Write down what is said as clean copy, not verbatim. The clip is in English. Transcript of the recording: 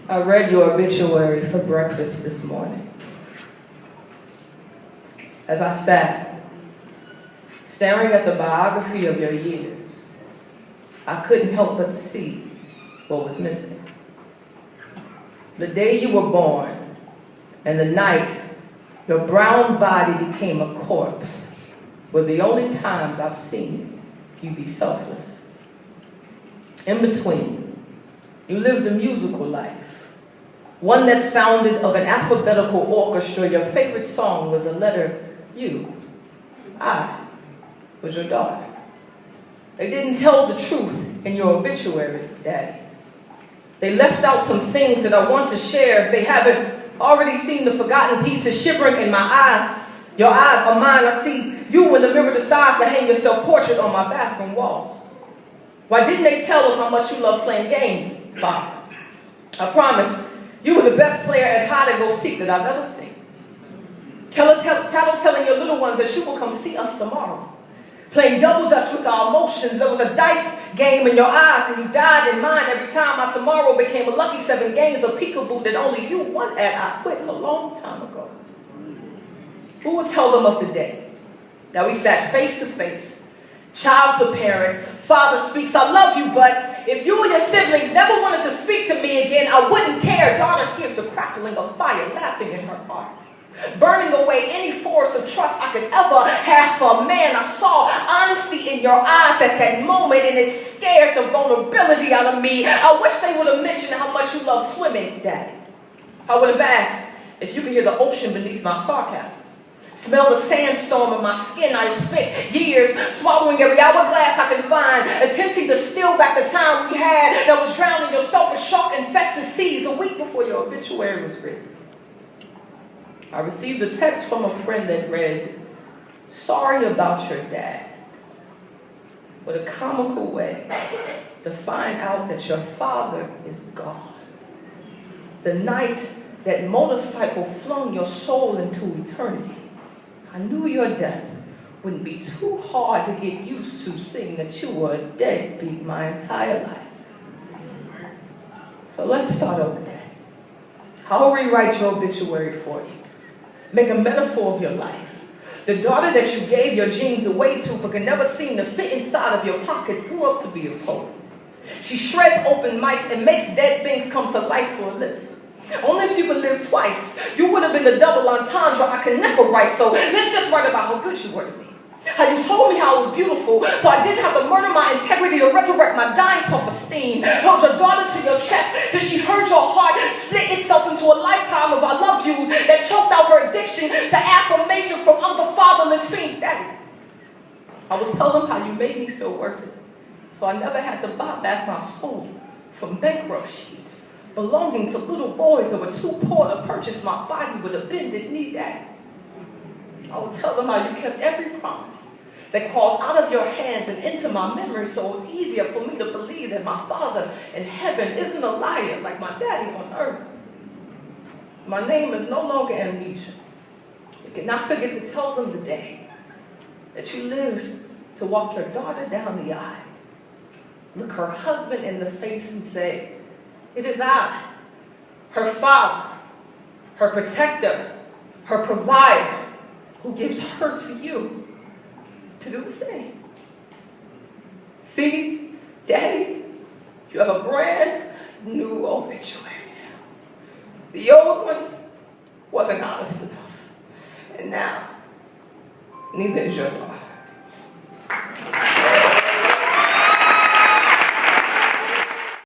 I read your obituary for breakfast this morning. As I sat, staring at the biography of your years, I couldn't help but to see what was missing. The day you were born and the night your brown body became a corpse were the only times I've seen you be selfless. In between, you lived a musical life, one that sounded of an alphabetical orchestra. Your favorite song was a letter U. I was your daughter. They didn't tell the truth in your obituary, Daddy. They left out some things that I want to share if they haven't already seen the forgotten pieces shivering in my eyes. Your eyes are mine. I see you when the mirror decides to hang your self-portrait on my bathroom walls. Why didn't they tell of how much you love playing games, Bob? I promise, you were the best player at hide-and-go-seek that I've ever seen. Telling your little ones that you will come see us tomorrow. Playing double dutch with our emotions. There was a dice game in your eyes and you died in mine every time my tomorrow became a lucky 7 games of peekaboo that only you won at. I quit a long time ago. Who would tell them of the day that we sat face to face, child to parent, father speaks, I love you, but if you and your siblings never wanted to speak to me again, I wouldn't care. Daughter hears the crackling of fire laughing in her heart, burning away any force of trust I could ever have for a man. I saw honesty in your eyes at that moment, and it scared the vulnerability out of me. I wish they would have mentioned how much you love swimming, Daddy. I would have asked if you could hear the ocean beneath my sarcasm. Smell the sandstorm in my skin. I have spent years swallowing every hourglass I can find, attempting to steal back the time we had that was drowning yourself in shark-infested seas. A week before your obituary was written, I received a text from a friend that read, "Sorry about your dad," with a comical way to find out that your father is gone. The night that motorcycle flung your soul into eternity, I knew your death wouldn't be too hard to get used to, seeing that you were a deadbeat my entire life. So let's start over, Daddy. I'll rewrite your obituary for you. Make a metaphor of your life. The daughter that you gave your genes away to but could never seem to fit inside of your pockets grew up to be a poet. She shreds open mics and makes dead things come to life for a living. Only if you could live twice, you would have been the double entendre I could never write. So let's just write about how good you were to me. How you told me how I was beautiful, so I didn't have to murder my integrity to resurrect my dying self-esteem. Held your daughter to your chest till she heard your heart split itself into a lifetime of I love yous that choked out her addiction to affirmation from other fatherless fiends. Daddy, I would tell them how you made me feel worth it, so I never had to buy back my soul from bankrupt sheets belonging to little boys that were too poor to purchase my body with a bended knee. Daddy, I will tell them how you kept every promise that crawled out of your hands and into my memory, so it was easier for me to believe that my Father in heaven isn't a liar like my daddy on earth. My name is no longer amnesia. You cannot forget to tell them the day that you lived to walk your daughter down the aisle, look her husband in the face and say, "It is I, her father, her protector, her provider, who gives her to you to do the same." See, Daddy, you have a brand new obituary now. The old one wasn't honest enough. And now, neither is your daughter.